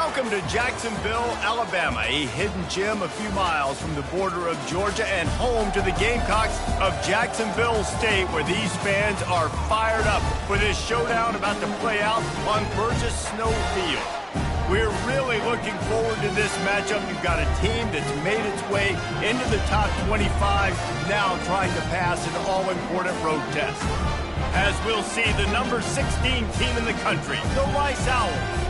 Welcome to Jacksonville, Alabama, a hidden gem a few miles from the border of Georgia and home to the Gamecocks of Jacksonville State, where these fans are fired up for this showdown about to play out on Burgess Snow Field. We're really looking forward to this matchup. You've got a team that's made its way into the top 25, now trying to pass an all-important road test. As we'll see, the number 16 team in the country, the Rice Owls,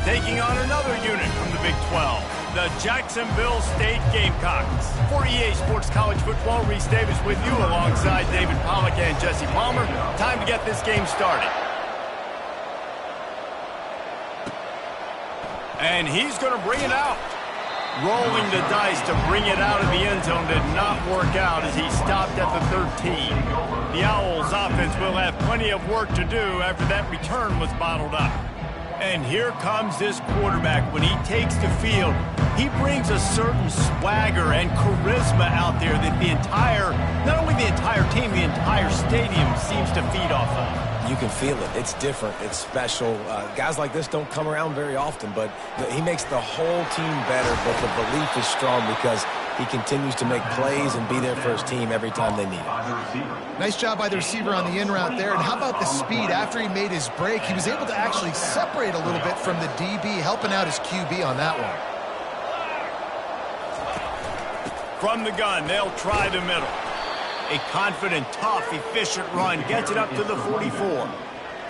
taking on another unit from the Big 12, the Jacksonville State Gamecocks. For EA Sports College Football, Reese Davis with you alongside David Pollack and Jesse Palmer. Time to get this game started. And he's going to bring it out. Rolling the dice to bring it out of the end zone did not work out as he stopped at the 13. The Owls offense will have plenty of work to do after that return was bottled up. And here comes this quarterback. When he takes the field, he brings a certain swagger and charisma out there that not only the entire team, the entire stadium seems to feed off of. You can feel it. It's different. It's special. Guys like this don't come around very often, but he makes the whole team better, but the belief is strong because he continues to make plays and be there for his team every time they need it. Nice job by the receiver on the in route there. And how about the speed? After he made his break, he was able to actually separate a little bit from the DB, helping out his QB on that one. From the gun, they'll try the middle. A confident, tough, efficient run gets it up to the 44.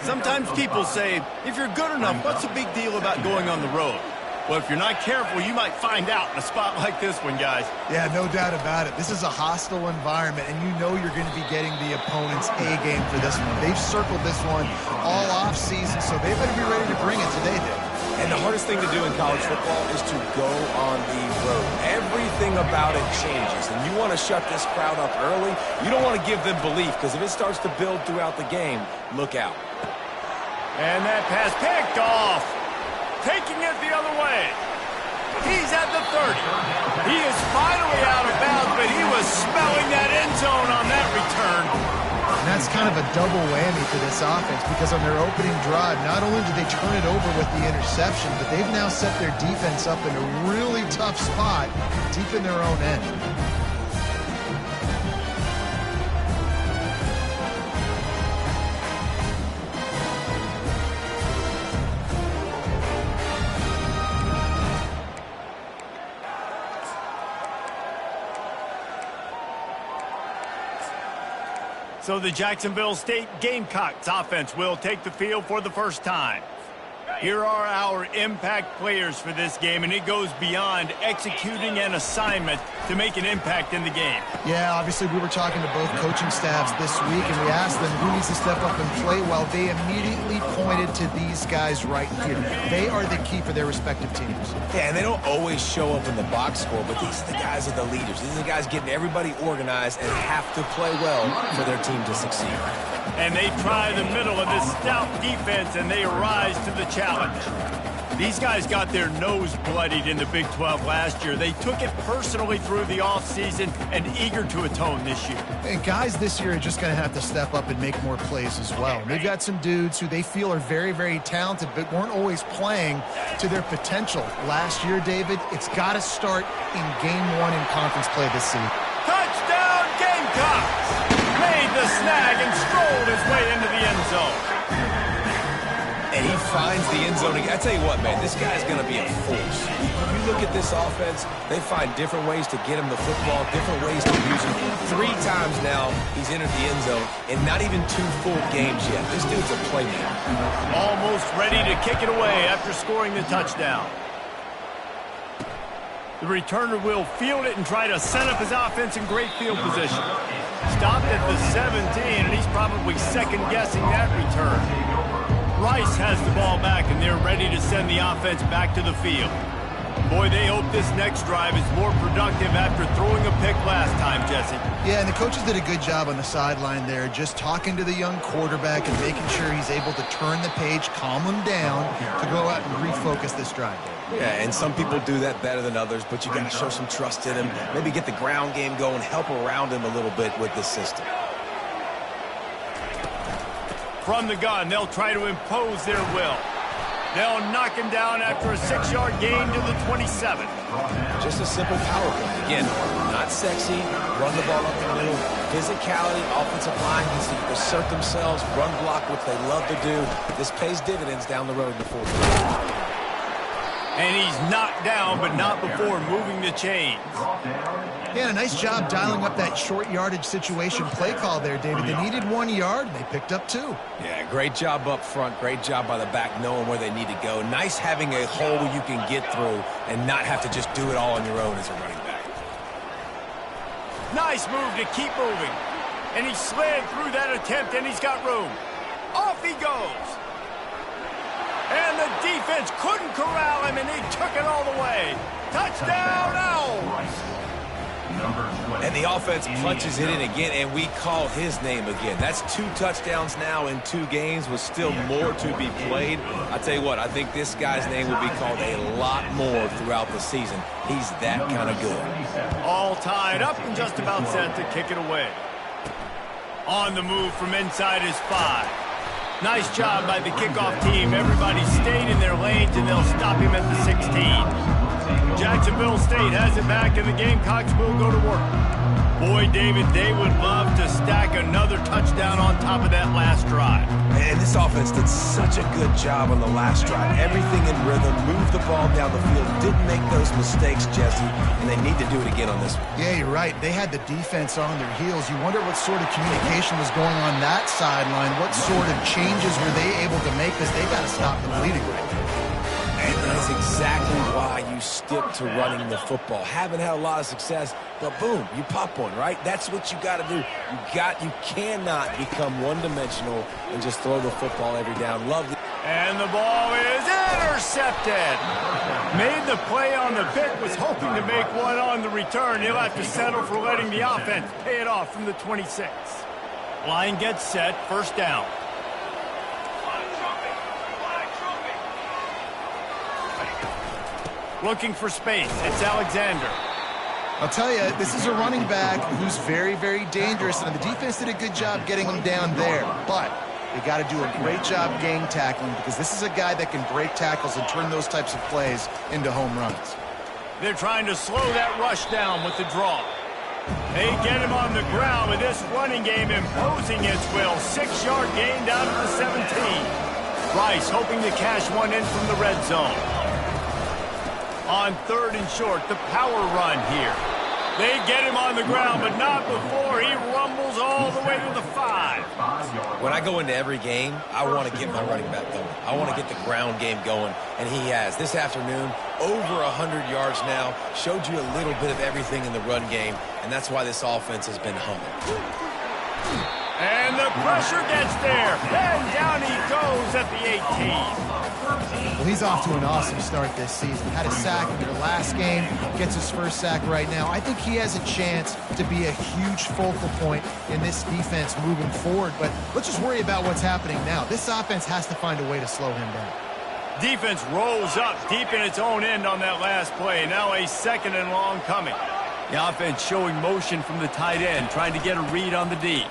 Sometimes people say, if you're good enough, what's the big deal about going on the road? Well, if you're not careful, you might find out in a spot like this one, guys. Yeah, no doubt about it. This is a hostile environment, and you know you're going to be getting the opponent's A game for this one. They've circled this one all off season, so they better be ready to bring it today, Dave. And the hardest thing to do in college football is to go on the road. Everything about it changes, and you want to shut this crowd up early. You don't want to give them belief, because if it starts to build throughout the game, look out. And that pass picked off. Taking it the other way. He's at the 30. He is finally out of bounds, but he was smelling that end zone on that return. And that's kind of a double whammy for this offense because on their opening drive, not only did they turn it over with the interception, but they've now set their defense up in a really tough spot deep in their own end. So the Jacksonville State Gamecocks offense will take the field for the first time. Here are our impact players for this game, and it goes beyond executing an assignment to make an impact in the game. Yeah, obviously we were talking to both coaching staffs this week, and we asked them who needs to step up and play well. They immediately pointed to these guys right here. They are the key for their respective teams. Yeah, and they don't always show up in the box score, but these are the guys that are the leaders. These are the guys getting everybody organized and have to play well for their team to succeed. And they try the middle of this stout defense, and they rise to the challenge. These guys got their nose bloodied in the Big 12 last year. They took it personally through the offseason and eager to atone this year. And guys this year are just going to have to step up and make more plays as well. They've got some dudes who they feel are very, very talented but weren't always playing to their potential. Last year, David, it's got to start in Game 1 in conference play this season. Touchdown Gamecocks! Made the snag and strolled his way into the end zone. And he finds the end zone again. I tell you what, man, this guy's going to be a force. You look at this offense, they find different ways to get him the football, different ways to use him. 3 times now he's entered the end zone, and not even 2 full games yet. This dude's a playmaker. Almost ready to kick it away after scoring the touchdown. The returner will field it and try to set up his offense in great field position. Stopped at the 17, and he's probably second-guessing that return. Rice has the ball back, and they're ready to send the offense back to the field. Boy, they hope this next drive is more productive after throwing a pick last time, Jesse. Yeah, and the coaches did a good job on the sideline there, just talking to the young quarterback and making sure he's able to turn the page, calm him down, to go out and refocus this drive. Yeah, and some people do that better than others, but you got to show some trust in him, maybe get the ground game going, help around him a little bit with this system. From the gun, they'll try to impose their will. They'll knock him down after a 6-yard gain to the 27. Just a simple power play. Again, not sexy, run the ball up the middle. Physicality, offensive line needs to assert themselves, run block, which they love to do. This pays dividends down the road in the fourth quarter. And he's knocked down, but not before moving the chains. Yeah, a nice job dialing up that short yardage situation play call there, David. They needed 1 yard, and they picked up 2. Yeah, great job up front. Great job by the back knowing where they need to go. Nice having a hole you can get through and not have to just do it all on your own as a running back. Nice move to keep moving. And he slid through that attempt, and he's got room. Off he goes. And the defense couldn't corral him, and he took it all the way. Touchdown, Owls! And the offense punches it in again, and we call his name again. That's 2 touchdowns now in 2 games with still more to be played. I tell you what, I think this guy's name will be called a lot more throughout the season. He's that kind of good. All tied up and just about set to kick it away. On the move from inside his 5. Nice job by the kickoff team. Everybody stayed in their lanes, and they'll stop him at the 16. Jacksonville State has it back, and the Gamecocks will go to work. Boy, David, they would love to stack another touchdown on top of that last drive. And this offense did such a good job on the last drive. Everything in rhythm, moved the ball down the field, didn't make those mistakes, Jesse, and they need to do it again on this one. Yeah, you're right. They had the defense on their heels. You wonder what sort of communication was going on that sideline. What sort of changes were they able to make, because they got to stop the bleeding right now. And that is exactly why you stick to running the football. Haven't had a lot of success, but boom, you pop one, right? That's what you got to do. You cannot become one-dimensional and just throw the football every down. Love the... And the ball is intercepted. Made the play on the pick, was hoping to make one on the return. He'll have to settle for letting the offense pay it off from the 26. Line gets set, first down. Looking for space. It's Alexander. I'll tell you, this is a running back who's very, very dangerous, and the defense did a good job getting him down there. But they got to do a great job gang tackling, because this is a guy that can break tackles and turn those types of plays into home runs. They're trying to slow that rush down with the draw. They get him on the ground with this running game imposing its will. 6-yard gain down to the 17. Rice hoping to cash one in from the red zone. On 3rd and short, the power run here. They get him on the ground, but not before he rumbles all the way to the 5. When I go into every game, I want to get my running back going. I want to get the ground game going, and he has. This afternoon, over 100 yards now, showed you a little bit of everything in the run game, and that's why this offense has been humming. And the pressure gets there, and down he goes at the 18. Well, he's off to an awesome start this season. Had a sack in their last game, gets his first sack right now. I think he has a chance to be a huge focal point in this defense moving forward, but let's just worry about what's happening now. This offense has to find a way to slow him down. Defense rolls up deep in its own end on that last play. Now a 2nd and long coming. The offense showing motion from the tight end, trying to get a read on the D.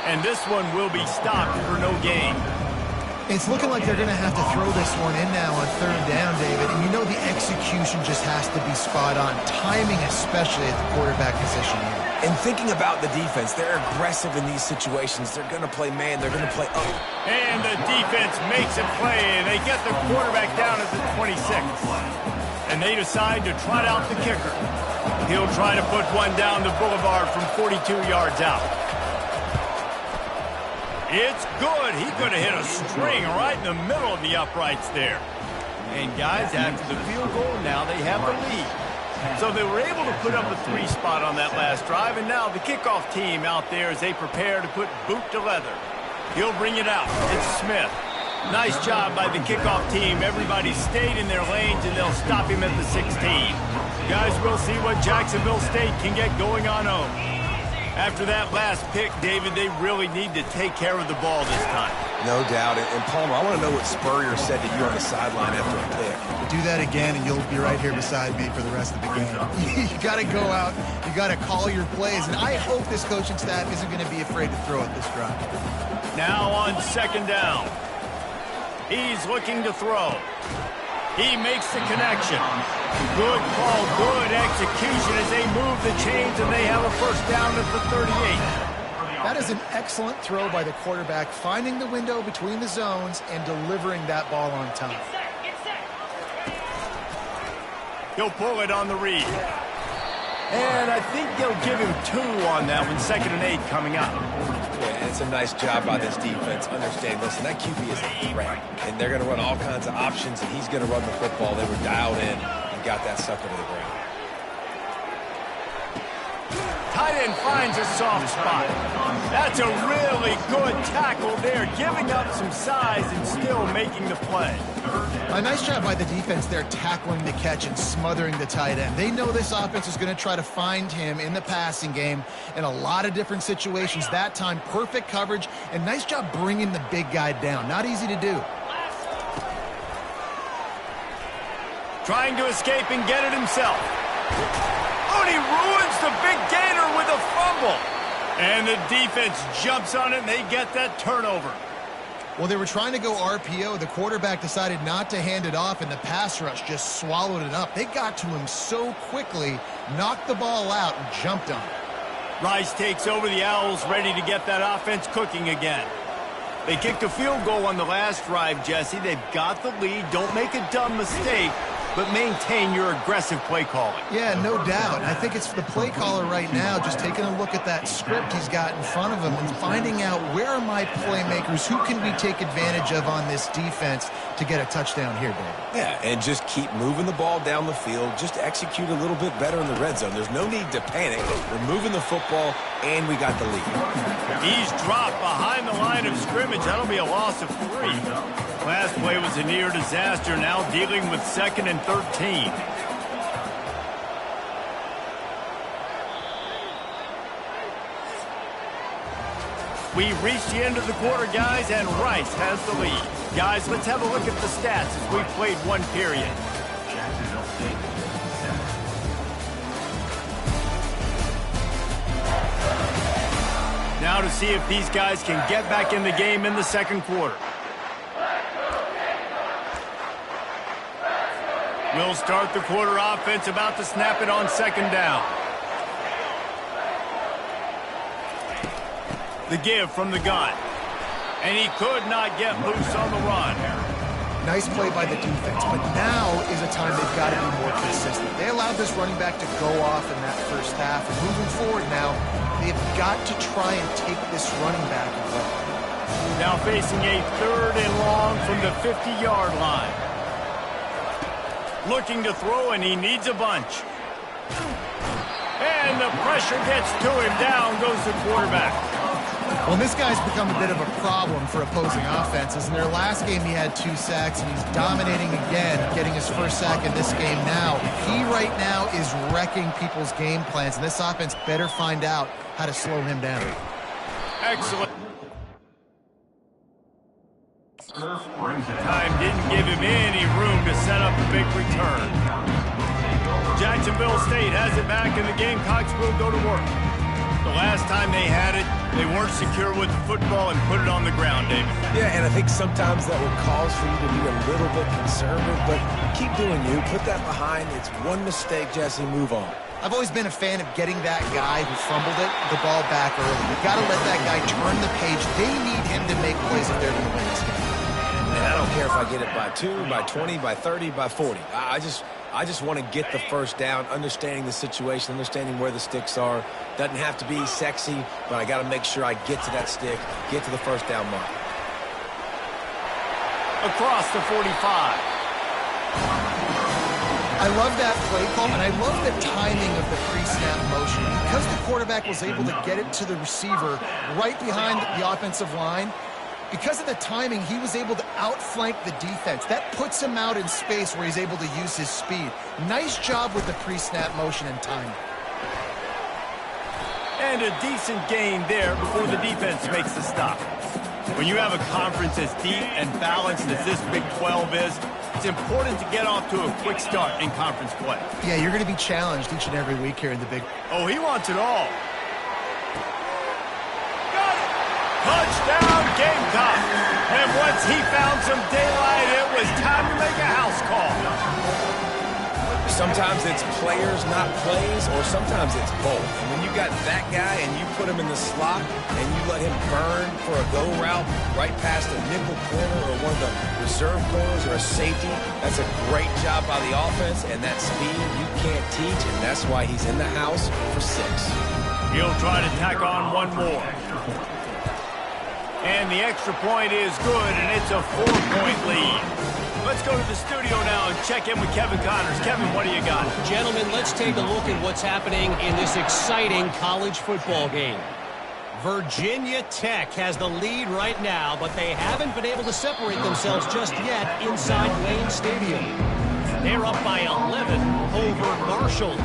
And this one will be stopped for no gain. It's looking like they're going to have to throw this one in now on 3rd down, David. And you know the execution just has to be spot on. Timing, especially at the quarterback position here. And thinking about the defense, they're aggressive in these situations. They're going to play man. They're going to play up. And the defense makes a play, and they get the quarterback down at the 26. And they decide to trot out the kicker. He'll try to put one down the boulevard from 42 yards out. It's good. He could have hit a string right in the middle of the uprights there. And guys, after the field goal, now they have the lead. So they were able to put up a 3 spot on that last drive, and now the kickoff team out there as they prepare to put boot to leather. He'll bring it out. It's Smith. Nice job by the kickoff team. Everybody stayed in their lanes, and they'll stop him at the 16. Guys, we'll see what Jacksonville State can get going on home. After that last pick, David, they really need to take care of the ball this time. No doubt. And Palmer, I want to know what Spurrier said to you on the sideline after a pick. Do that again, and you'll be right here beside me for the rest of the game. You got to go out. You got to call your plays. And I hope this coaching staff isn't going to be afraid to throw it this drive. Now on 2nd down. He's looking to throw. He makes the connection. Good call, good execution as they move the chains and they have a first down at the 38. That is an excellent throw by the quarterback, finding the window between the zones and delivering that ball on time. He'll pull it on the read. And I think they'll give him 2 on that one, 2nd and 8 coming up. Yeah, it's a nice job by this defense. Understand, listen, that QB is a threat, and they're going to run all kinds of options, and he's going to run the football. They were dialed in and got that sucker to the ground. Tight end finds a soft spot. That's a really good tackle there, giving up some size and still making the play. A nice job by the defense there, tackling the catch and smothering the tight end. They know this offense is going to try to find him in the passing game in a lot of different situations. That time, perfect coverage, and nice job bringing the big guy down. Not easy to do. Trying to escape and get it himself. Oh, and he ruins the big gainer with a fumble. And the defense jumps on it, and they get that turnover. Well, they were trying to go RPO. The quarterback decided not to hand it off, and the pass rush just swallowed it up. They got to him so quickly, knocked the ball out, and jumped on it. Rice takes over. The Owls ready to get that offense cooking again. They kicked a field goal on the last drive, Jesse. They've got the lead. Don't make a dumb mistake, but maintain your aggressive play calling. Yeah, no doubt. I think it's the play caller right now just taking a look at that script he's got in front of him and finding out where are my playmakers, who can we take advantage of on this defense to get a touchdown here, David. Yeah, and just keep moving the ball down the field. Just execute a little bit better in the red zone. There's no need to panic. We're moving the football, and we got the lead. He's dropped behind the line of scrimmage. That'll be a loss of 3. Last play was a near disaster, now dealing with 2nd and 13. We reached the end of the quarter, guys, and Rice has the lead. Guys, let's have a look at the stats as we've played 1 period. Now to see if these guys can get back in the game in the 2nd quarter. We'll start the quarter offense, about to snap it on 2nd down. The give from the gun. And he could not get loose on the run. Nice play by the defense, but now is a time they've got to be more consistent. They allowed this running back to go off in that first half, and moving forward now, they've got to try and take this running back away. Now facing a 3rd and long from the 50-yard line. Looking to throw, and he needs a bunch. And the pressure gets to him. Down goes the quarterback. Well, this guy's become a bit of a problem for opposing offenses. In their last game, he had 2 sacks, and he's dominating again, getting his first sack in this game now. He right now is wrecking people's game plans, and this offense better find out how to slow him down. Excellent. Time didn't give him any room to set up a big return. Jacksonville State has it back, and the Gamecocks will go to work. The last time they had it, they weren't secure with the football and put it on the ground, David. Yeah, and I think sometimes that will cause for you to be a little bit conservative, but keep doing you. Put that behind. It's one mistake, Jesse. Move on. I've always been a fan of getting that guy who fumbled it, the ball back early. You've got to let that guy turn the page. They need him to make plays if they're going to win this game. And I don't care if I get it by 2, by 20, by 30, by 40. I just want to get the first down, understanding the situation, understanding where the sticks are. Doesn't have to be sexy, but I got to make sure I get to that stick, get to the first down mark. Across the 45. I love that play call, and I love the timing of the pre-snap motion. Because the quarterback was able to get it to the receiver right behind the offensive line, because of the timing, he was able to outflank the defense. That puts him out in space where he's able to use his speed. Nice job with the pre-snap motion and timing. And a decent gain there before the defense makes the stop. When you have a conference as deep and balanced as this Big 12 is, it's important to get off to a quick start in conference play. Yeah, you're going to be challenged each and every week here in the Big. Oh, he wants it all. Got it! Touchdown, Gamecock! And once he found some daylight Sometimes it's players, not plays, or sometimes it's both. And when you got that guy and you put him in the slot and you let him burn for a go route right past a nickel corner or one of the reserve corners or a safety, that's a great job by the offense, and that speed you can't teach, and that's why he's in the house for 6. He'll try to tack on one more. And the extra point is good, and it's a 4-point lead. Let's go to the studio now and check in with Kevin Connors. Kevin, what do you got? Gentlemen, let's take a look at what's happening in this exciting college football game. Virginia Tech has the lead right now, but they haven't been able to separate themselves just yet inside Wayne Stadium. They're up by 11 over Marshall.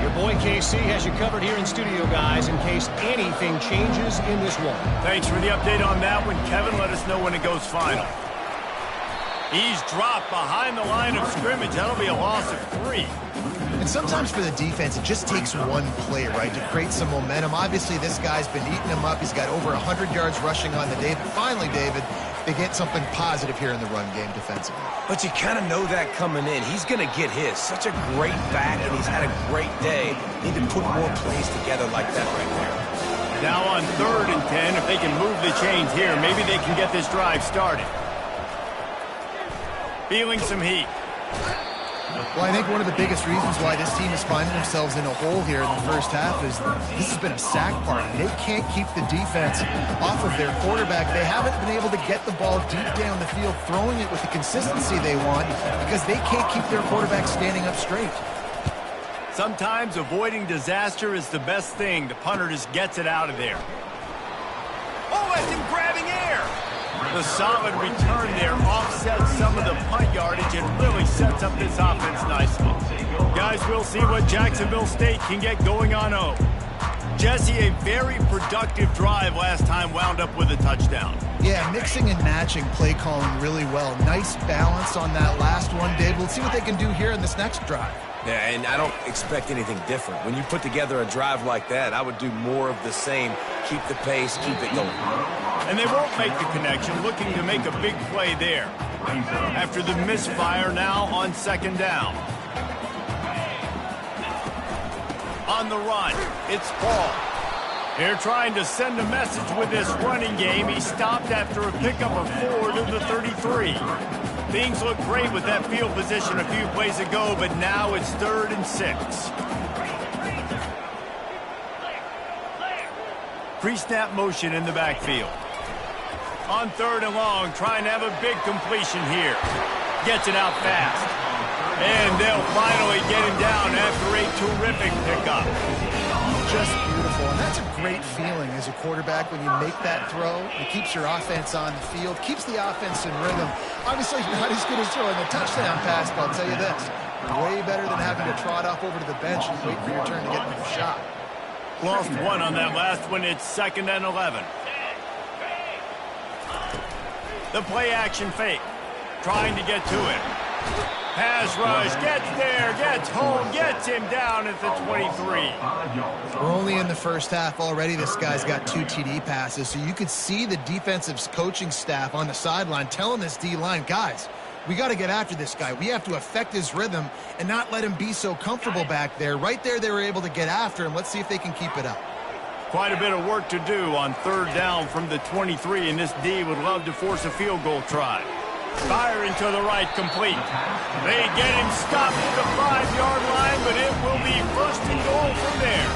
Your boy KC has you covered here in studio, guys, in case anything changes in this one. Thanks for the update on that one, Kevin. Let us know when it goes final. He's dropped behind the line of scrimmage. That'll be a loss of 3. And sometimes for the defense, it just takes one play, right, to create some momentum. Obviously, this guy's been eating him up. He's got over 100 yards rushing on the day. But finally, David, they get something positive here in the run game defensively. But you kind of know that coming in. He's going to get his. Such a great back, and he's had a great day. Need to put more plays together like that right there. Now on 3rd and 10, if they can move the chains here, maybe they can get this drive started. Feeling some heat. Well, I think one of the biggest reasons why this team is finding themselves in a hole here in the first half is this has been a sack party. They can't keep the defense off of their quarterback. They haven't been able to get the ball deep down the field, throwing it with the consistency they want because they can't keep their quarterback standing up straight. Sometimes avoiding disaster is the best thing. The punter just gets it out of there. Oh, that's him grabbing air. The solid return there offsets some of the punt yardage and really sets up this offense nicely. Guys, we'll see what Jacksonville State can get going on home. Jesse, a very productive drive last time wound up with a touchdown. Yeah, mixing and matching play calling really well. Nice balance on that last one, Dave. We'll see what they can do here in this next drive. Yeah, and I don't expect anything different. When you put together a drive like that, I would do more of the same. Keep the pace, keep it going. And they won't make the connection, looking to make a big play there. After the misfire, now on 2nd down. On the run, it's Paul. They're trying to send a message with this running game. He stopped after a pickup of 4 to the 33. Things look great with that field position a few plays ago, but now it's 3rd and 6. Pre-snap motion in the backfield. On 3rd and long, trying to have a big completion here. Gets it out fast. And they'll finally get him down after a terrific pickup. Just beautiful, and that's a great feeling as a quarterback when you make that throw. It keeps your offense on the field, keeps the offense in rhythm. Obviously, not as good as throwing the touchdown pass, but I'll tell you this, way better than having to trot off over to the bench and wait for your turn to get another shot. Lost 1 on that last one. It's 2nd and 11. The play action fake, trying to get to it. Pass rush, gets there, gets home, gets him down at the 23. We're only in the first half already. This guy's got 2 TD passes, so you could see the defensive coaching staff on the sideline telling this D-line, guys, we got to get after this guy. We have to affect his rhythm and not let him be so comfortable back there. Right there, they were able to get after him. Let's see if they can keep it up. Quite a bit of work to do on 3rd down from the 23, and this D would love to force a field goal try. Firing to the right, complete. They get him stopped at the 5-yard line, but it will be 1st and goal from there.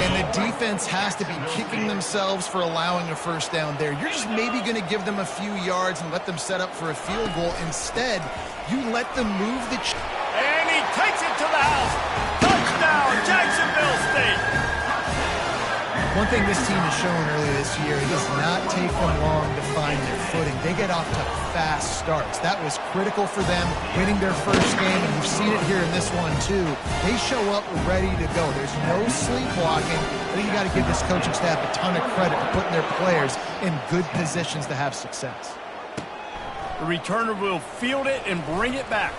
And the defense has to be kicking themselves for allowing a 1st down there. You're just maybe going to give them a few yards and let them set up for a field goal. Instead, you let them move the... And he takes it to the house. Touchdown, Jacksonville State. One thing this team has shown earlier this year, it does not take them long to find their footing. They get off to fast starts. That was critical for them, winning their first game, and you've seen it here in this one too. They show up ready to go. There's no sleepwalking. I think you got to give this coaching staff a ton of credit for putting their players in good positions to have success. The returner will field it and bring it back.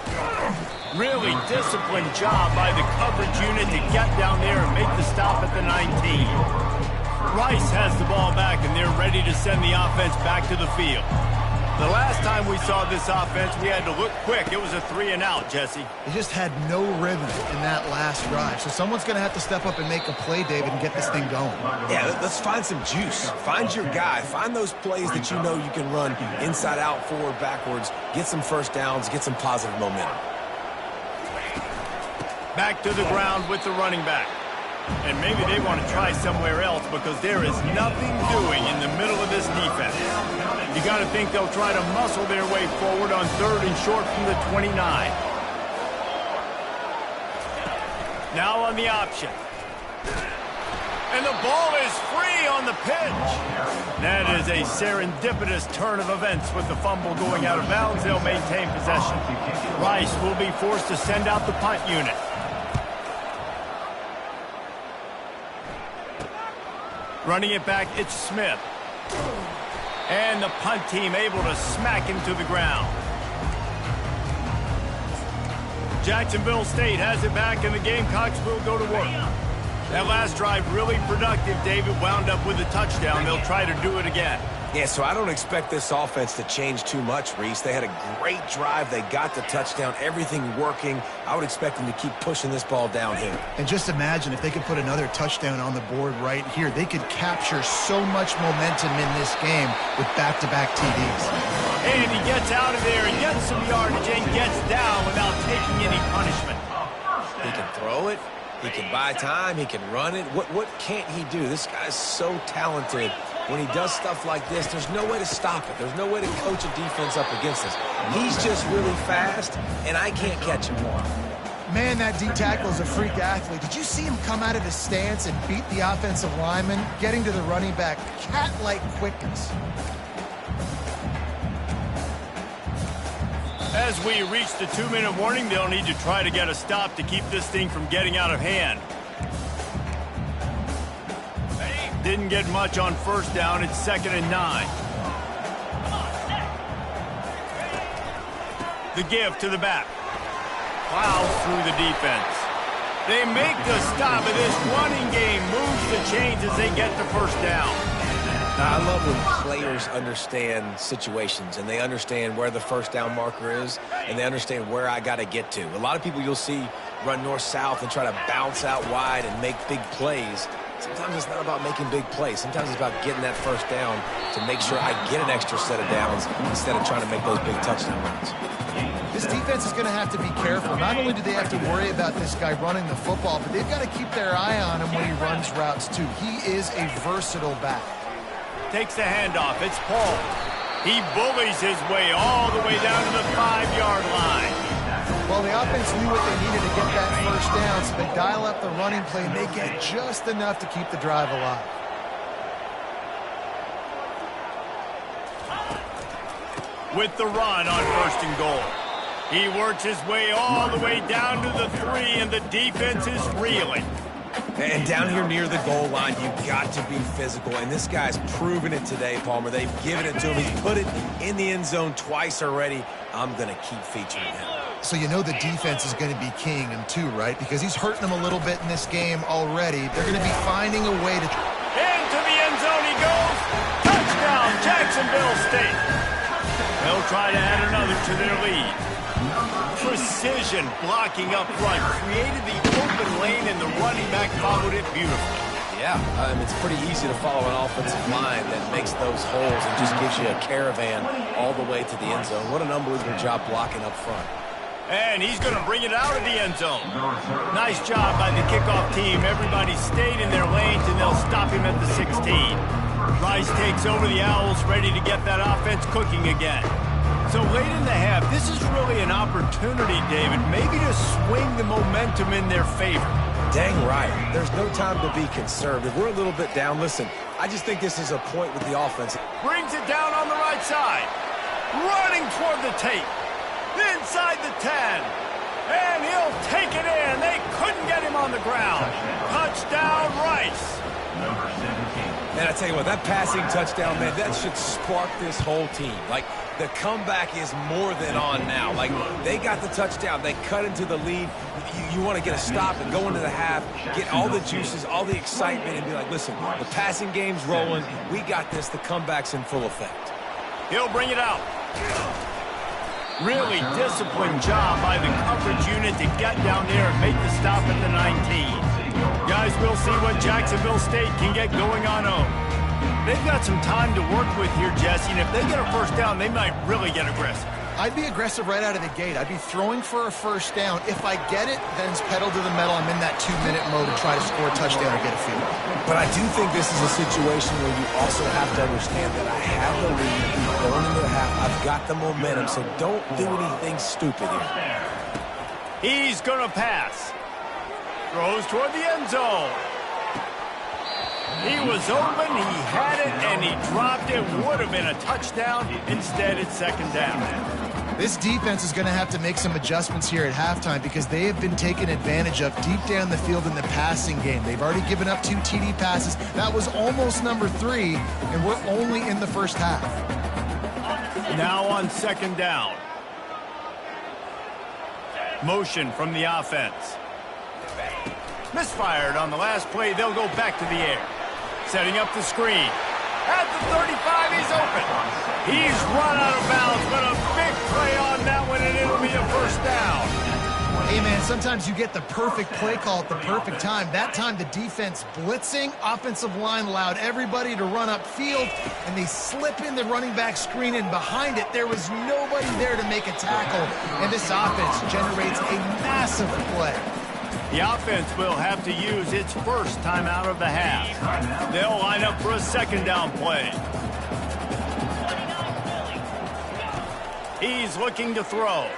Really disciplined job by the coverage unit to get down there and make the stop at the 19. Rice has the ball back, and they're ready to send the offense back to the field. The last time we saw this offense, we had to look quick. It was a 3-and-out, Jesse. They just had no rhythm in that last drive. So someone's going to have to step up and make a play, David, and get this thing going. Yeah, let's find some juice. Find your guy. Find those plays that you know you can run inside out, forward, backwards. Get some first downs. Get some positive momentum. Back to the ground with the running back. And maybe they want to try somewhere else because there is nothing doing in the middle of this defense. You got to think they'll try to muscle their way forward on 3rd and short from the 29. Now on the option. And the ball is free on the pitch. That is a serendipitous turn of events with the fumble going out of bounds. They'll maintain possession. Rice will be forced to send out the punt unit. Running it back, it's Smith. And the punt team able to smack him to the ground. Jacksonville State has it back, and the Gamecocks will go to work. That last drive really productive. David wound up with a touchdown. They'll try to do it again. Yeah, so I don't expect this offense to change too much, Reese. They had a great drive. They got the touchdown. Everything working. I would expect them to keep pushing this ball downhill. And just imagine if they could put another touchdown on the board right here. They could capture so much momentum in this game with back-to-back TDs. And he gets out of there and gets some yardage and gets down without taking any punishment. He can throw it. He can buy time. He can run it. What can't he do? This guy's so talented. When he does stuff like this, there's no way to stop it. There's no way to coach a defense up against this. He's just really fast, and I can't catch him. Man, that D tackle is a freak athlete. Did you see him come out of his stance and beat the offensive lineman, getting to the running back? Cat-like quickness. As we reach the 2-minute warning, they'll need to try to get a stop to keep this thing from getting out of hand. Didn't get much on 1st down. It's 2nd and 9. The give to the back. Plows through the defense. They make the stop, and this running game moves the chains as they get the 1st down. I love when players understand situations and they understand where the 1st down marker is and they understand where I got to get to. A lot of people you'll see run north-south and try to bounce out wide and make big plays. Sometimes it's not about making big plays. Sometimes it's about getting that 1st down to make sure I get an extra set of downs instead of trying to make those big touchdown runs. This defense is going to have to be careful. Not only do they have to worry about this guy running the football, but they've got to keep their eye on him when he runs routes too. He is a versatile back. Takes the handoff. It's Paul. He bullies his way all the way down to the 5-yard line. Well, the offense knew what they needed to get that 1st down, so they dial up the running play and they get just enough to keep the drive alive. With the run on 1st and goal. He works his way all the way down to the 3, and the defense is reeling. And down here near the goal line, you've got to be physical. And this guy's proven it today, Palmer. They've given it to him. He's put it in the end zone twice already. I'm going to keep featuring him. So you know the defense is going to be keying him too, right? Because he's hurting them a little bit in this game already. They're going to be finding a way to... Into the end zone he goes. Touchdown, Jacksonville State. They'll try to add another to their lead. Precision blocking up front. Created the open lane, and the running back followed it beautifully. Yeah, it's pretty easy to follow an offensive line that makes those holes and just gives you a caravan all the way to the end zone. What an unbelievable job blocking up front. And he's going to bring it out of the end zone. Nice job by the kickoff team. Everybody stayed in their lanes, and they'll stop him at the 16. Rice takes over the Owls, ready to get that offense cooking again. So late in the half, this is really an opportunity, David, maybe to swing the momentum in their favor. Dang right. There's no time to be conservative. We're a little bit down. Listen, I just think this is a point with the offense. Brings it down on the right side. Running toward the tape. Inside the 10. And he'll take it in. They couldn't get him on the ground. Touchdown, Rice. And I tell you what, that passing touchdown, man, that should spark this whole team. Like, the comeback is more than on now. Like, they got the touchdown. They cut into the lead. You want to get a stop and go into the half, get all the juices, all the excitement, and be like, listen, the passing game's rolling. We got this. The comeback's in full effect. He'll bring it out. Really disciplined job by the coverage unit to get down there and make the stop at the 19. Guys, we'll see what Jacksonville State can get going on home. They've got some time to work with here, Jesse, and if they get a first down, they might really get aggressive. I'd be aggressive right out of the gate. I'd be throwing for a first down. If I get it, then it's pedal to the metal. I'm in that 2-minute mode to try to score a touchdown or get a field. But I do think this is a situation where you also have to understand that I have the lead going into the half. I've got the momentum, so don't do anything stupid here. He's going to pass. Throws toward the end zone. He was open, he had it, and he dropped it. Would have been a touchdown. Instead, it's second down. This defense is going to have to make some adjustments here at halftime because they have been taken advantage of deep down the field in the passing game. They've already given up 2 TD passes. That was almost number 3, and we're only in the first half. Now on second down. Motion from the offense. Misfired on the last play. They'll go back to the air. Setting up the screen. At the 35, he's open. He's run out of bounds, but a big play on that one, and it'll be a first down. Hey, man, sometimes you get the perfect play call at the perfect time. That time, the defense blitzing, offensive line allowed everybody to run upfield, and they slip in the running back screen, and behind it, there was nobody there to make a tackle, and this offense generates a massive play. The offense will have to use its first time out of the half. They'll line up for a second down play. He's looking to throw.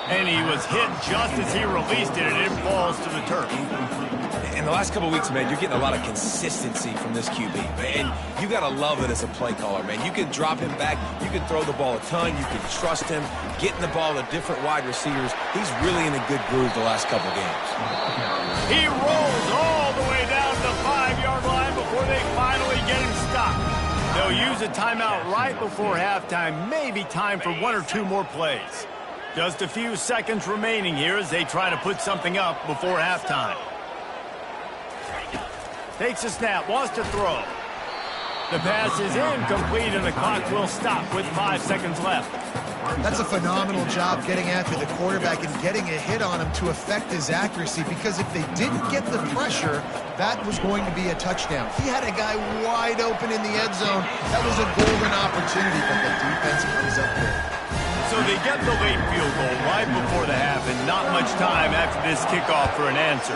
And he was hit just as he released it, and it falls to the turf. In the last couple of weeks, man, you're getting a lot of consistency from this QB. And you got to love it as a play caller, man. You can drop him back. You can throw the ball a ton. You can trust him. Getting the ball to different wide receivers. He's really in a good groove the last couple of games. He rolls all the way down to the 5-yard line before they finally get him stopped. They'll use a timeout right before halftime. Maybe time for 1 or 2 more plays. Just a few seconds remaining here as they try to put something up before halftime. Takes a snap, wants to throw. The pass is incomplete, and the clock will stop with 5 seconds left. That's a phenomenal job getting after the quarterback and getting a hit on him to affect his accuracy, because if they didn't get the pressure, that was going to be a touchdown. He had a guy wide open in the end zone. That was a golden opportunity, but the defense comes up with it. So they get the late field goal right before the half, and not much time after this kickoff for an answer.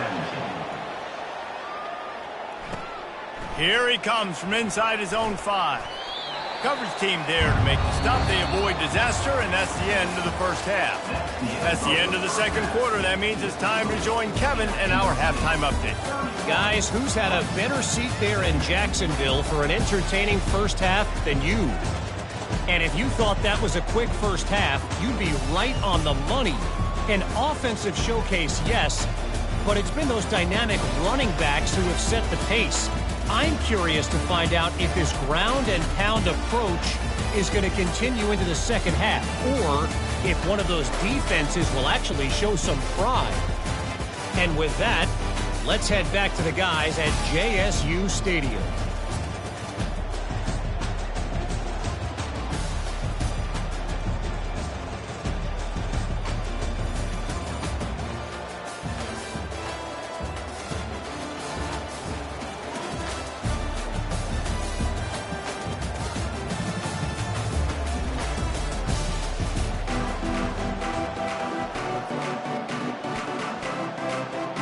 Here he comes from inside his own 5. Coverage team there to make the stop. They avoid disaster, and that's the end of the first half. That's the end of the second quarter. That means it's time to join Kevin and our halftime update. Guys, who's had a better seat there in Jacksonville for an entertaining first half than you? And if you thought that was a quick first half, you'd be right on the money. An offensive showcase, yes, but it's been those dynamic running backs who have set the pace. I'm curious to find out if this ground and pound approach is going to continue into the second half, or if one of those defenses will actually show some pride. And with that, let's head back to the guys at JSU Stadium.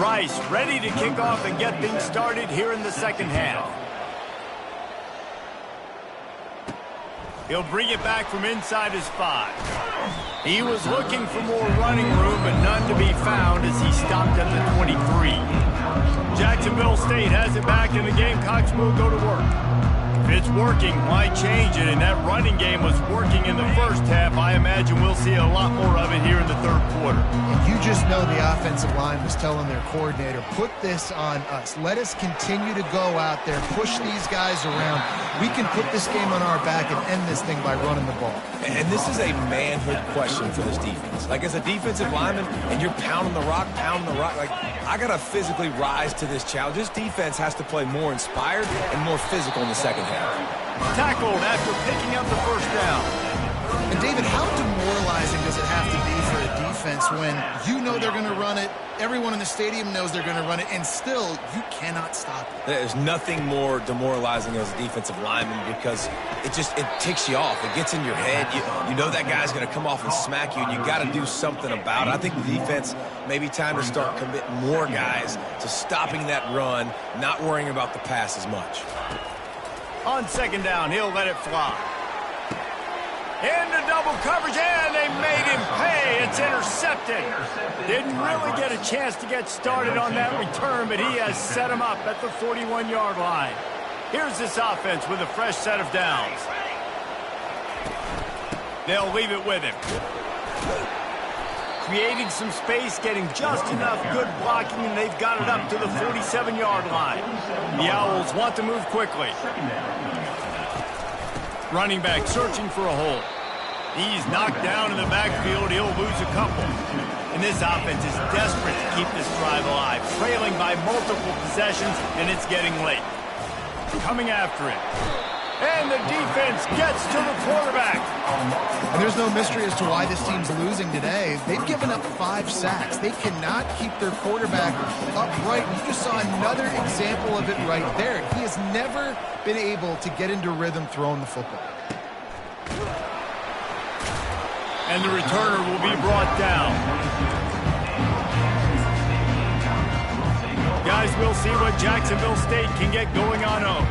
Rice ready to kick off and get things started here in the second half. He'll bring it back from inside his 5. He was looking for more running room, but none to be found as he stopped at the 23. Jacksonville State has it back, and the Gamecocks will go to work. If it's working, why change it? And that running game was working in the first half. I imagine we'll see a lot more of it here in the third quarter. And you just know the offensive line was telling their coordinator, put this on us. Let us continue to go out there, push these guys around. We can put this game on our back and end this thing by running the ball. And this is a manhood question for this defense. Like, as a defensive lineman, and you're pounding the rock, like, I got to physically rise to this challenge. This defense has to play more inspired and more physical in the second half. Tackle tackled after picking up the first down. And David, how demoralizing does it have to be for a defense when you know they're going to run it, everyone in the stadium knows they're going to run it, and still you cannot stop it? There's nothing more demoralizing as a defensive lineman because it ticks you off. It gets in your head. You know that guy's going to come off and smack you, and you got to do something about it. I think the defense maybe time to start committing more guys to stopping that run, not worrying about the pass as much. On second down, he'll let it fly. Into double coverage, and they made him pay. It's intercepted. Didn't really get a chance to get started on that return, but he has set him up at the 41-yard line. Here's this offense with a fresh set of downs. They'll leave it with him. Creating some space, getting just enough good blocking, and they've got it up to the 47-yard line. The Owls want to move quickly. Running back searching for a hole. He's knocked down in the backfield. He'll lose a couple. And this offense is desperate to keep this drive alive, trailing by multiple possessions, and it's getting late. Coming after it. And the defense gets to the quarterback. And there's no mystery as to why this team's losing today. They've given up 5 sacks. They cannot keep their quarterback upright. You just saw another example of it right there. He has never been able to get into rhythm throwing the football. And the returner will be brought down. Guys, we'll see what Jacksonville State can get going on home.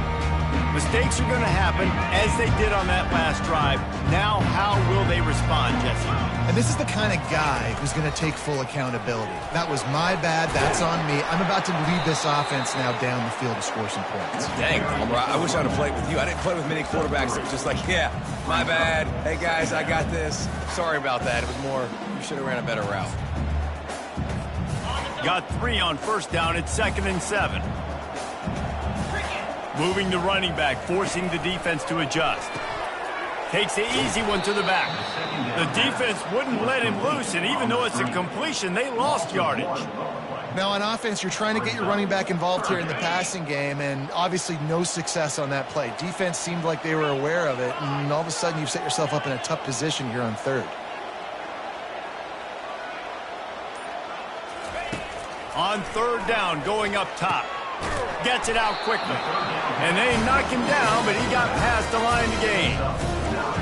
Mistakes are going to happen, as they did on that last drive. Now, how will they respond, Jesse? And this is the kind of guy who's going to take full accountability. That was my bad. That's on me. I'm about to lead this offense now down the field to score some points. Dang, Palmer, I wish I'd have played with you. I didn't play with many quarterbacks that were just like, yeah, my bad. Hey, guys, I got this. Sorry about that. It was more, you should have ran a better route. Got 3 on first down. It's 2nd and 7. Moving the running back, forcing the defense to adjust. Takes the easy one to the back. The defense wouldn't let him loose, and even though it's a completion, they lost yardage. Now on offense, you're trying to get your running back involved here in the passing game, and obviously no success on that play. Defense seemed like they were aware of it, and all of a sudden you've set yourself up in a tough position here on 3rd. On 3rd down, going up top. Gets it out quickly. And they knock him down, but he got past the line to gain.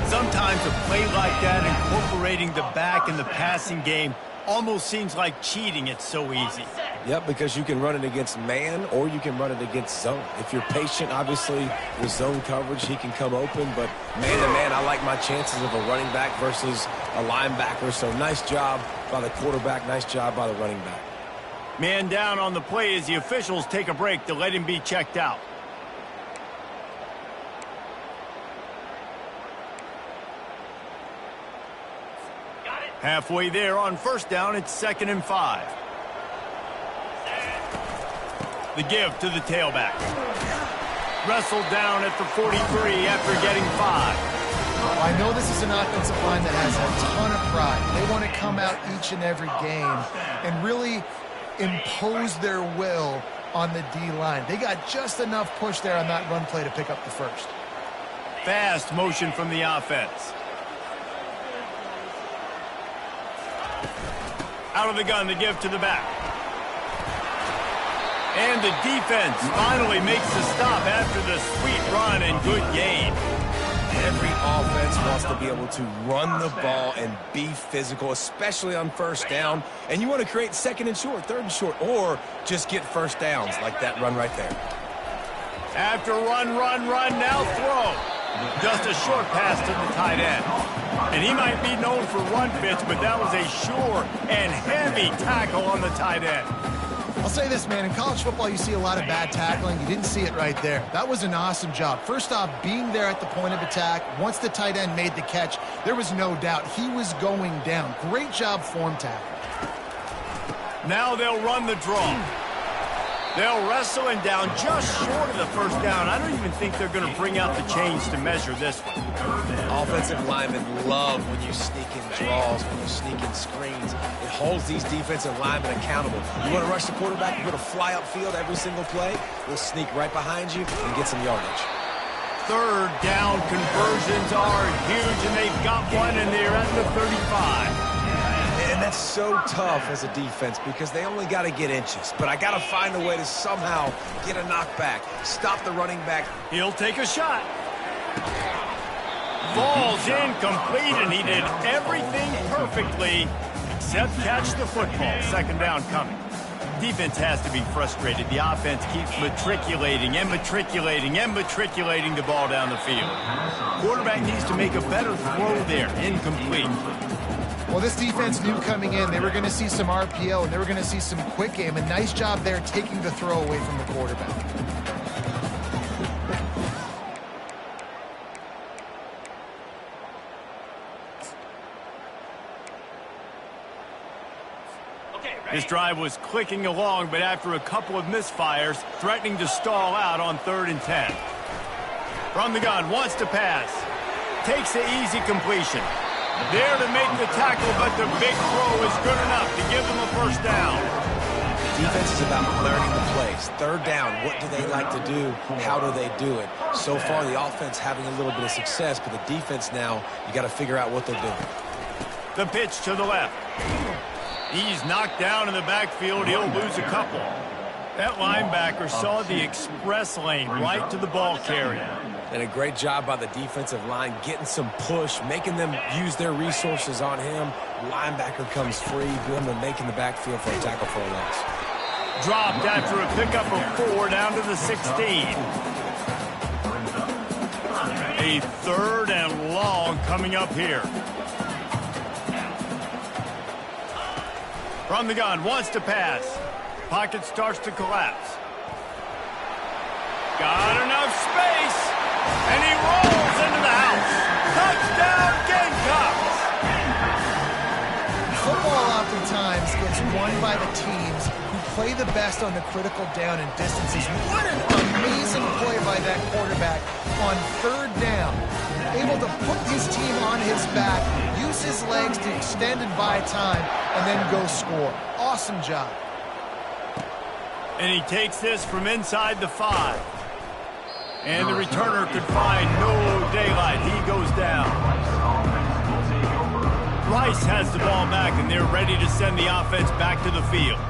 Sometimes a play like that, incorporating the back in the passing game, almost seems like cheating. It's so easy. Yep, because you can run it against man or you can run it against zone. If you're patient, obviously, with zone coverage, he can come open. But man-to-man, I like my chances of a running back versus a linebacker. So nice job by the quarterback, nice job by the running back. Man down on the play as the officials take a break to let him be checked out. Halfway there on first down, it's 2nd and 5. The give to the tailback. Wrestled down at the 43 after getting 5. Well, I know this is an offensive line that has a ton of pride. They want to come out each and every game and really impose their will on the D-line. They got just enough push there on that run play to pick up the first. Fast motion from the offense. Out of the gun, the give to the back. And the defense finally makes the stop after the sweet run and good gain. Every offense wants to be able to run the ball and be physical, especially on first down. And you want to create 2nd and short, 3rd and short, or just get first downs like that run right there. After run, now throw. Just a short pass to the tight end. And he might be known for run fits, but that was a sure and heavy tackle on the tight end. I'll say this, man. In college football, you see a lot of bad tackling. You didn't see it right there. That was an awesome job. First off, being there at the point of attack. Once the tight end made the catch, there was no doubt he was going down. Great job form tackle. Now they'll run the draw. They'll wrestle him down just short of the first down. I don't even think they're going to bring out the chains to measure this one. Offensive linemen love when you sneak in draws, when you sneak in screens. It holds these defensive linemen accountable. You want to rush the quarterback, you're going to fly upfield every single play. We'll sneak right behind you and get some yardage. Third down conversions are huge, and they've got one, and they're at the 35. And that's so tough as a defense because they only got to get inches. But I got to find a way to somehow get a knockback, stop the running back. He'll take a shot. Falls incomplete, and he did everything perfectly except catch the football. Second down coming. Defense has to be frustrated. The offense keeps matriculating and matriculating and matriculating the ball down the field. Quarterback needs to make a better throw there. Incomplete. Well, this defense knew coming in they were going to see some RPO and they were going to see some quick game. A nice job there taking the throw away from the quarterback. This drive was clicking along, but after a couple of misfires, threatening to stall out on 3rd and 10. From the gun, wants to pass. Takes the easy completion. There to make the tackle, but the big throw is good enough to give them a first down. Defense is about learning the plays. Third down, what do they like to do? How do they do it? So far, the offense having a little bit of success, but the defense now, you got to figure out what they're doing. The pitch to the left. He's knocked down in the backfield. He'll lose a couple. That linebacker saw the express lane right to the ball carrier. And a great job by the defensive line, getting some push, making them use their resources on him. Linebacker comes free, boom, and making the backfield for a tackle for a loss. Dropped after a pickup of 4 down to the 16. A 3rd and long coming up here. From the gun, wants to pass. Pocket starts to collapse. Got enough space, and he rolls into the house. Touchdown, Gamecocks! Football oftentimes gets won by the teams who play the best on the critical down and distances. What an amazing play by that quarterback on 3rd down. Able to put his team on his back, use his legs to extend and buy time, and then go score. Awesome job. And he takes this from inside the 5. And the returner could find no daylight. He goes down. Rice has the ball back, and they're ready to send the offense back to the field.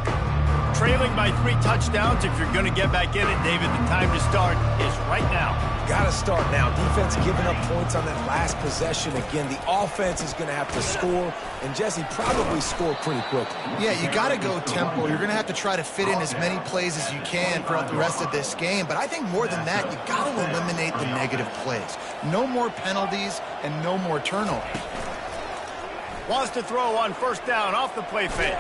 Trailing by 3 touchdowns, if you're going to get back in it, David, the time to start is right now. Got to start now. Defense giving up points on that last possession. Again, the offense is going to have to score, and Jesse probably score pretty quickly. Yeah, you got to go tempo. You're going to have to try to fit in as many plays as you can throughout the rest of this game. But I think more than that, you got to eliminate the negative plays. No more penalties and no more turnovers. Wants to throw on 1st down off the play fake.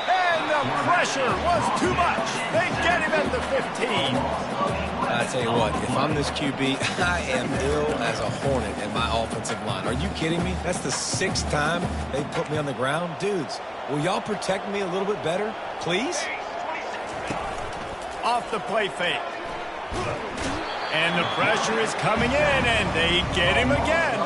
And the pressure was too much. They get him at the 15. I tell you what, if I'm this QB, I am ill as a hornet in my offensive line. Are you kidding me? That's the 6th time they put me on the ground. Dudes, will y'all protect me a little bit better, please? Off the play fake. And the pressure is coming in, and they get him again.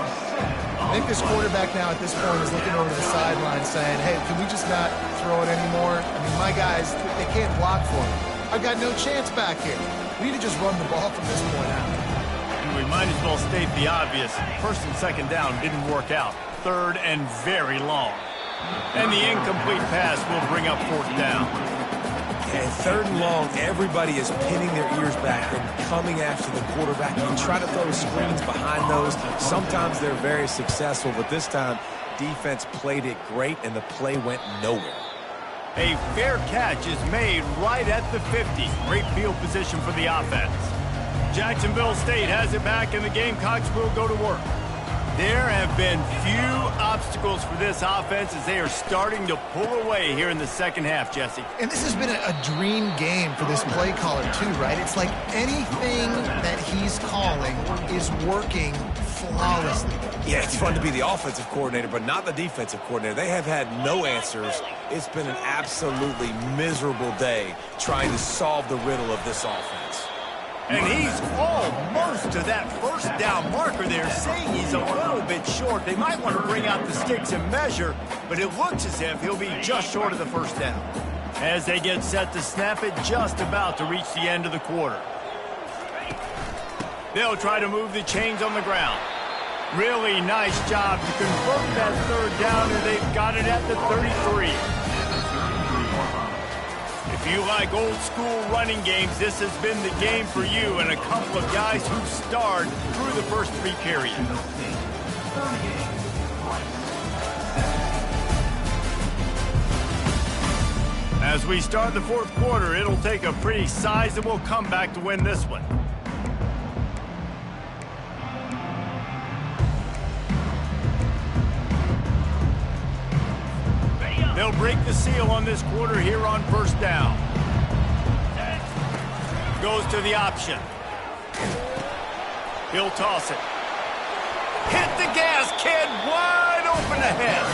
I think this quarterback now at this point is looking over the sideline saying, hey, can we just not throw it anymore? I mean, my guys, they can't block for me. I've got no chance back here. We need to just run the ball from this point out. And we might as well state the obvious. 1st and 2nd down didn't work out. 3rd and very long. And the incomplete pass will bring up 4th down. And 3rd and long, everybody is pinning their ears back and coming after the quarterback. You try to throw screens behind those. Sometimes they're very successful, but this time, defense played it great, and the play went nowhere. A fair catch is made right at the 50. Great field position for the offense. Jacksonville State has it back, and the Gamecocks will go to work. There have been few obstacles for this offense as they are starting to pull away here in the 2nd half, Jesse. And this has been a dream game for this play caller, too, right? It's like anything that he's calling is working flawlessly. Yeah, it's fun to be the offensive coordinator, but not the defensive coordinator. They have had no answers. It's been an absolutely miserable day trying to solve the riddle of this offense. And he's almost to that 1st down marker there, saying he's a little bit short. They might want to bring out the sticks and measure, but it looks as if he'll be just short of the 1st down. As they get set to snap it, just about to reach the end of the quarter. They'll try to move the chains on the ground. Really nice job to convert that third down, and they've got it at the 33. If you like old-school running games, this has been the game for you and a couple of guys who starred through the first 3 periods. As we start the fourth quarter, it'll take a pretty sizable comeback to win this one. They'll break the seal on this quarter here on first down. Goes to the option. He'll toss it. Hit the gas, kid, wide open ahead.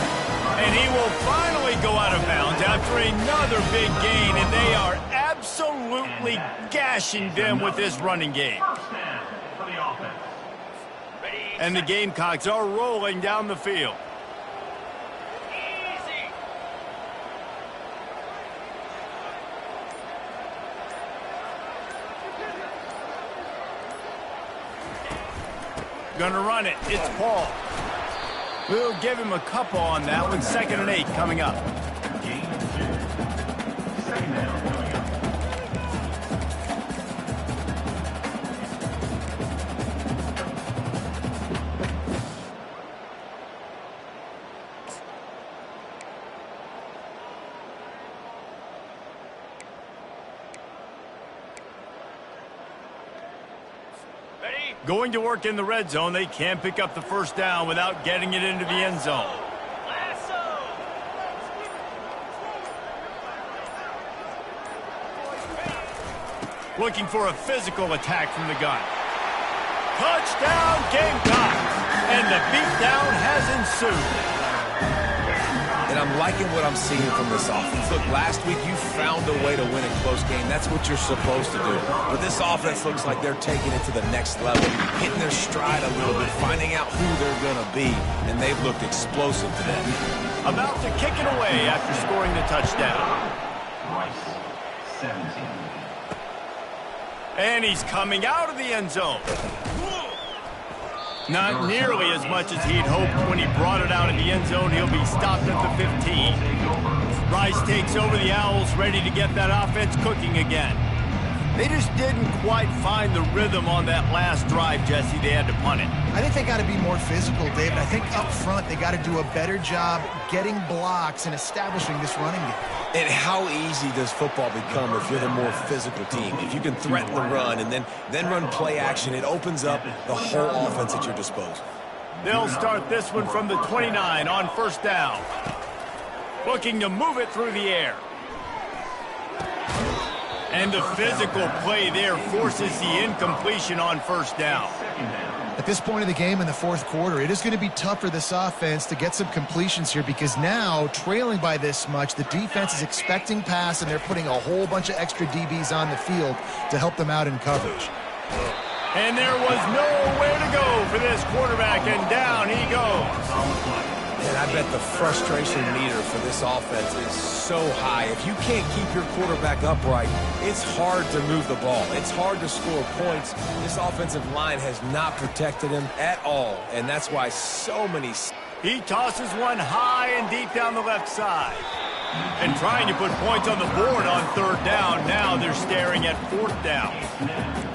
And he will finally go out of bounds after another big gain, and they are absolutely gashing them with this running game. And the Gamecocks are rolling down the field. Gonna run it. It's Paul. We'll give him a couple on that one. 2nd and 8 coming up. Going to work in the red zone. They can't pick up the first down without getting it into the end zone. Looking for a physical attack from the gun. Touchdown, Gamecocks! And the beatdown has ensued. And I'm liking what I'm seeing from this offense. Look, last week you found a way to win a close game. That's what you're supposed to do. But this offense looks like they're taking it to the next level, hitting their stride a little bit, finding out who they're going to be, and they've looked explosive today. About to kick it away after scoring the touchdown. Rice, 17. And he's coming out of the end zone. Not nearly as much as he'd hoped when he brought it out in the end zone. He'll be stopped at the 15. Rice takes over the Owls, ready to get that offense cooking again. They just didn't quite find the rhythm on that last drive, Jesse. They had to punt it. I think they got to be more physical, David. I think up front they got to do a better job getting blocks and establishing this running game. And how easy does football become if you're the more physical team? If you can threaten the run and then run play action, it opens up the whole offense at your disposal. They'll start this one from the 29 on first down. Looking to move it through the air. And the physical play there forces the incompletion on first down. At this point of the game in the fourth quarter, it is going to be tough for this offense to get some completions here because now, trailing by this much, the defense is expecting pass, and they're putting a whole bunch of extra DBs on the field to help them out in coverage. And there was nowhere to go for this quarterback, and down he goes. And I bet the frustration meter for this offense is so high. If you can't keep your quarterback upright, it's hard to move the ball. It's hard to score points. This offensive line has not protected him at all, and that's why so many... He tosses one high and deep down the left side. And trying to put points on the board on third down. Now they're staring at fourth down.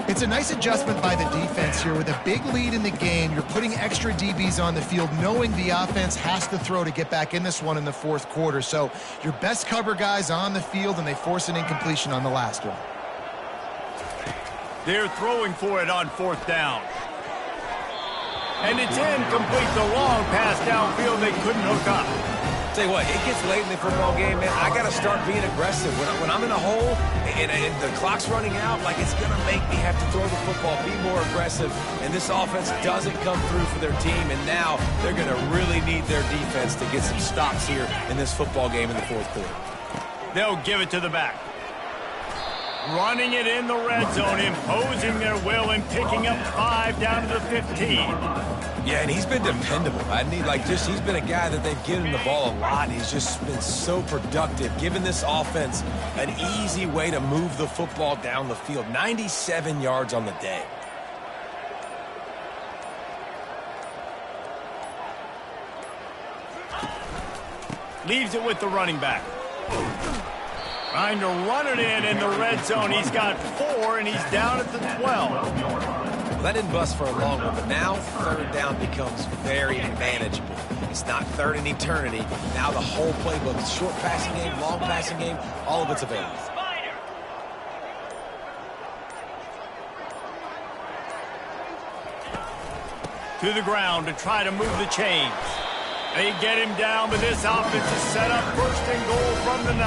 It's a nice adjustment by the defense here. With a big lead in the game, you're putting extra DBs on the field, knowing the offense has to throw to get back in this one in the fourth quarter. So your best cover guys on the field, and they force an incompletion on the last one. They're throwing for it on fourth down. And it's incomplete. The long pass downfield they couldn't hook up. Tell you what, it gets late in the football game, man. I got to start being aggressive. When I'm in a hole and the clock's running out, like, it's going to make me have to throw the football, be more aggressive. And this offense doesn't come through for their team, and now they're going to really need their defense to get some stops here in this football game in the fourth quarter. They'll give it to the back. Running it in the red zone, imposing their will and picking up 5 down to the 15. Yeah, and he's been dependable. He's been a guy that they've given the ball a lot. He's just been so productive, giving this offense an easy way to move the football down the field. 97 yards on the day. Leaves it with the running back. Trying to run it in the red zone. He's got 4, and he's down at the 12. That didn't bust for a long one, but now third down becomes very manageable. It's not third in eternity. Now the whole playbook, short passing game, long passing game, all of it's available. To the ground to try to move the chains. They get him down, but this offense is set up first and goal from the 9.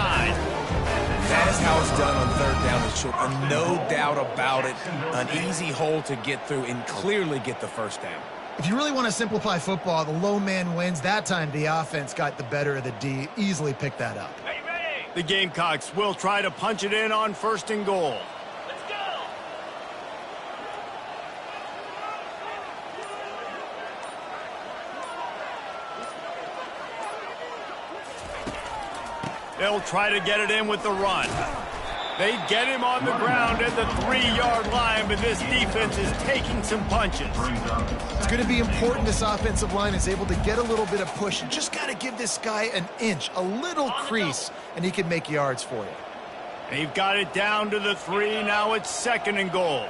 That is how it's done on third down and short. And no doubt about it, an easy hole to get through and clearly get the first down. If you really want to simplify football, the low man wins. That time the offense got the better of the D. Easily picked that up. The Gamecocks will try to punch it in on first and goal. They'll try to get it in with the run. They get him on the ground at the 3-yard line, but this defense is taking some punches. It's going to be important this offensive line is able to get a little bit of push. You just got to give this guy an inch, a little crease, and he can make yards for you. They've got it down to the 3. Now it's second and goal.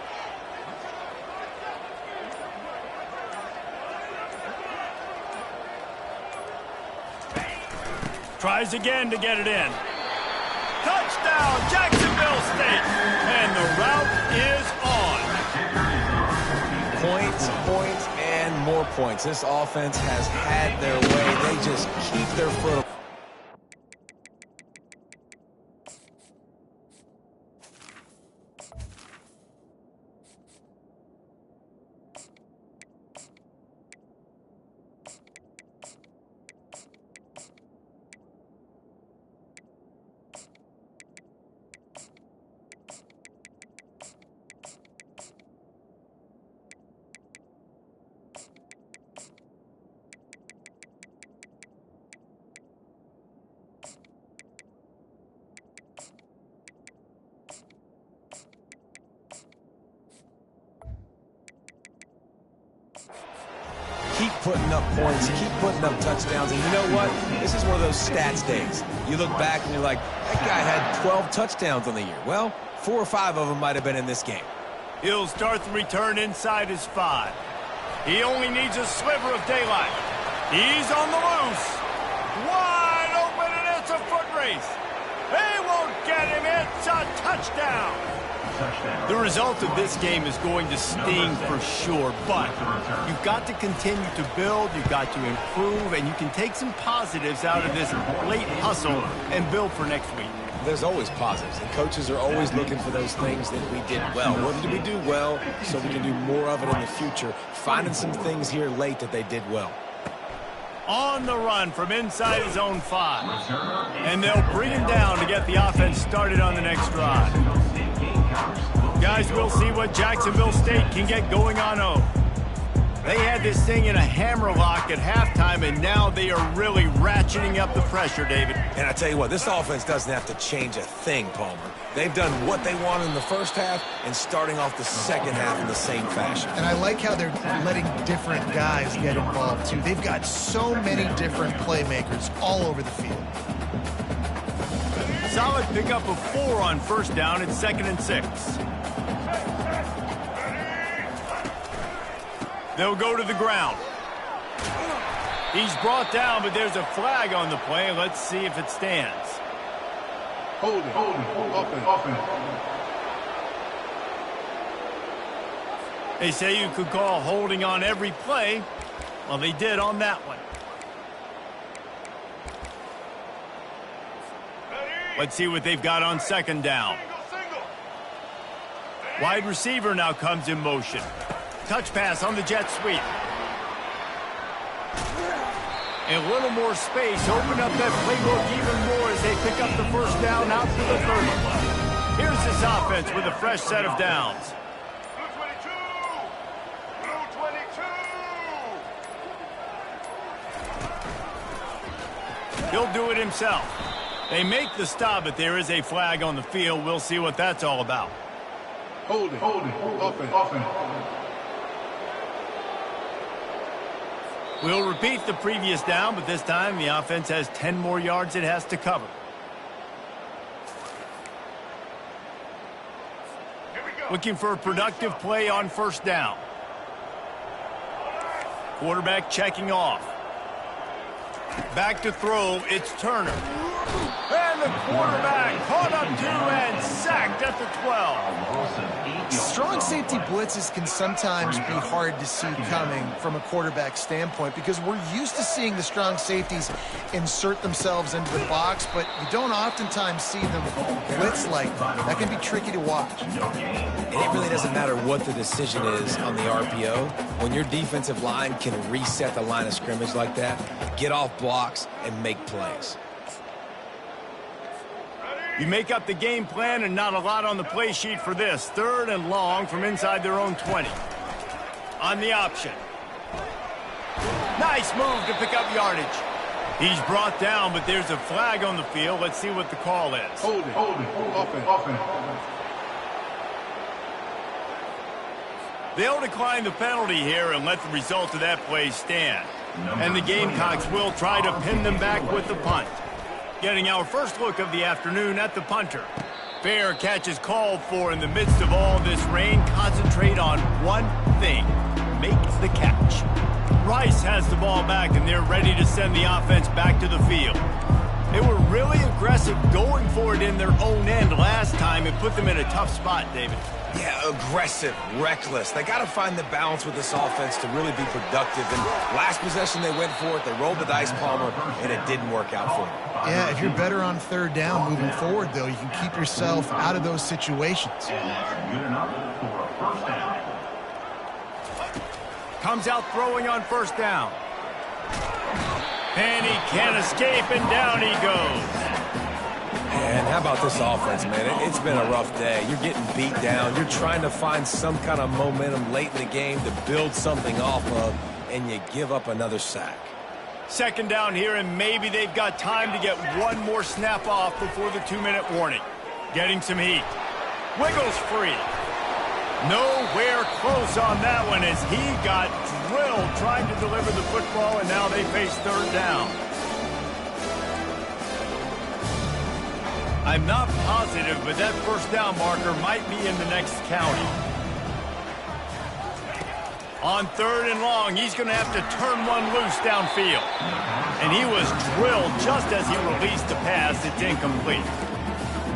Tries again to get it in. Touchdown, Jacksonville State. And the route is on. Points, points, and more points. This offense has had their way. They just keep their foot. Keep putting up points, keep putting up touchdowns, and you know what? This is one of those stats days. You look back and you're like, that guy had 12 touchdowns on the year. Well, 4 or 5 of them might have been in this game. He'll start the return inside his 5. He only needs a sliver of daylight. He's on the loose. Wide open, and it's a foot race. They won't get him. It's a touchdown. The result of this game is going to sting for sure, but you've got to continue to build, you've got to improve, and you can take some positives out of this late hustle and build for next week. There's always positives, and coaches are always looking for those things that we did well. What did we do well so we can do more of it in the future? Finding some things here late that they did well. On the run from inside his own 5. And they'll bring him down to get the offense started on the next drive. Guys, we'll see what Jacksonville State can get going on home. They had this thing in a hammerlock at halftime, and now they are really ratcheting up the pressure, David. And I tell you what, this offense doesn't have to change a thing, Palmer. They've done what they wanted in the first half and starting off the second half in the same fashion. And I like how they're letting different guys get involved, too. They've got so many different playmakers all over the field. Solid pickup of 4 on first down. It's 2nd and 6. They'll go to the ground. He's brought down, but there's a flag on the play. Let's see if it stands. Hold it. Offense. They say you could call holding on every play. Well, they did on that one. Let's see what they've got on 2nd down. Wide receiver now comes in motion. Touch pass on the jet sweep. A little more space. Open up that playbook even more as they pick up the first down out to the 30. Here's this offense with a fresh set of downs. He'll do it himself. They make the stop, but there is a flag on the field. We'll see what that's all about. Hold it. Offense. We'll repeat the previous down, but this time the offense has 10 more yards it has to cover. Looking for a productive play on first down. Quarterback checking off. Back to throw, it's Turner. And the quarterback caught up to and sacked at the 12. Strong safety blitzes can sometimes be hard to see coming from a quarterback standpoint because we're used to seeing the strong safeties insert themselves into the box, but you don't oftentimes see them blitz like that. That can be tricky to watch. And it really doesn't matter what the decision is on the RPO. When your defensive line can reset the line of scrimmage like that, get off blocks and make plays. You make up the game plan and not a lot on the play sheet for this. 3rd and long from inside their own 20. On the option. Nice move to pick up yardage. He's brought down, but there's a flag on the field. Let's see what the call is. Hold it. Offense. They'll decline the penalty here and let the result of that play stand. And the Gamecocks will try to pin them back with the punt. Getting our first look of the afternoon at the punter. Fair catch is called for in the midst of all this rain. Concentrate on one thing. Make the catch. Rice has the ball back, and they're ready to send the offense back to the field. They were really aggressive going for it in their own end last time and put them in a tough spot, David. Yeah, aggressive, reckless. They got to find the balance with this offense to really be productive. And last possession they went for it. They rolled the dice, Palmer, and it didn't work out for them. Yeah, if you're better on 3rd down moving forward, though, you can keep yourself out of those situations. And that's good enough for a first down. Comes out throwing on first down. And he can't escape, and down he goes. And how about this offense, man? It's been a rough day. You're getting beat down. You're trying to find some kind of momentum late in the game to build something off of, and you give up another sack. 2nd down here, and maybe they've got time to get one more snap off before the 2-minute warning. Getting some heat. Wiggles free. Nowhere close on that one as he got drilled trying to deliver the football, and now they face 3rd down. I'm not positive, but that first down marker might be in the next county. On 3rd and long, he's going to have to turn one loose downfield. And he was drilled just as he released the pass. It's incomplete.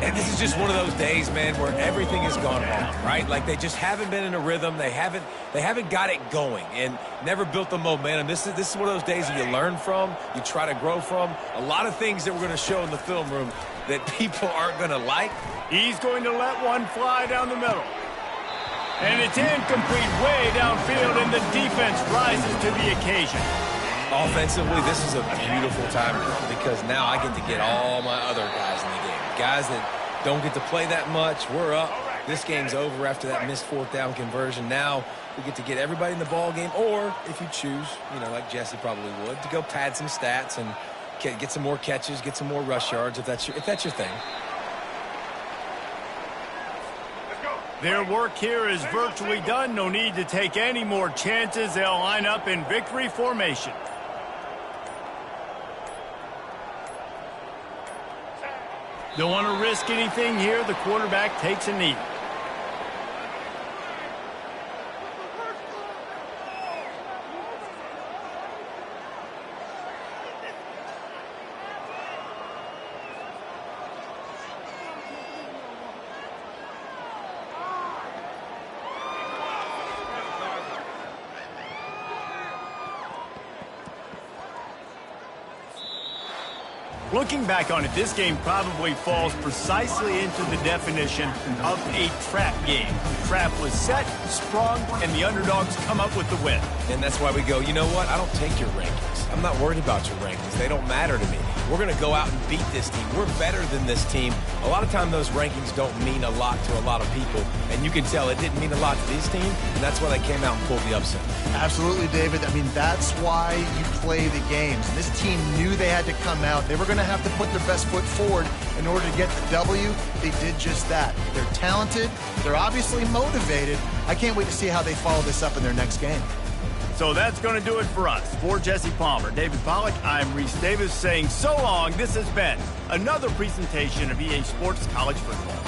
And this is just one of those days, man, where everything has gone wrong, right? Like they just haven't been in a rhythm. They haven't got it going and never built the momentum. This is one of those days that you learn from, you try to grow from. A lot of things that we're going to show in the film room that people aren't going to like. He's going to let one fly down the middle. And it's incomplete way downfield, and the defense rises to the occasion. Offensively, this is a beautiful time because now I get to get all my other guys in the game. Guys that don't get to play that much. We're up. This game's over after that missed 4th down conversion. Now we get to get everybody in the ball game, or if you choose, like Jesse probably would, to go pad some stats and get some more catches, get some more rush yards if that's your thing. Their work here is virtually done. No need to take any more chances. They'll line up in victory formation. Don't want to risk anything here. The quarterback takes a knee. Looking back on it, this game probably falls precisely into the definition of a trap game. The trap was set, sprung, and the underdogs come up with the win. And that's why we go, you know what? I don't take your rankings. I'm not worried about your rankings. They don't matter to me. We're going to go out and beat this team. We're better than this team. A lot of time those rankings don't mean a lot to a lot of people. And you can tell it didn't mean a lot to this team, and that's why they came out and pulled the upset. Absolutely, David. I mean, that's why you play the games. This team knew they had to come out. They were going to have to put their best foot forward in order to get the W. They did just that. They're talented. They're obviously motivated. I can't wait to see how they follow this up in their next game. So that's going to do it for us. For Jesse Palmer, David Pollack, I'm Reese Davis saying so long. This has been another presentation of EA Sports College Football.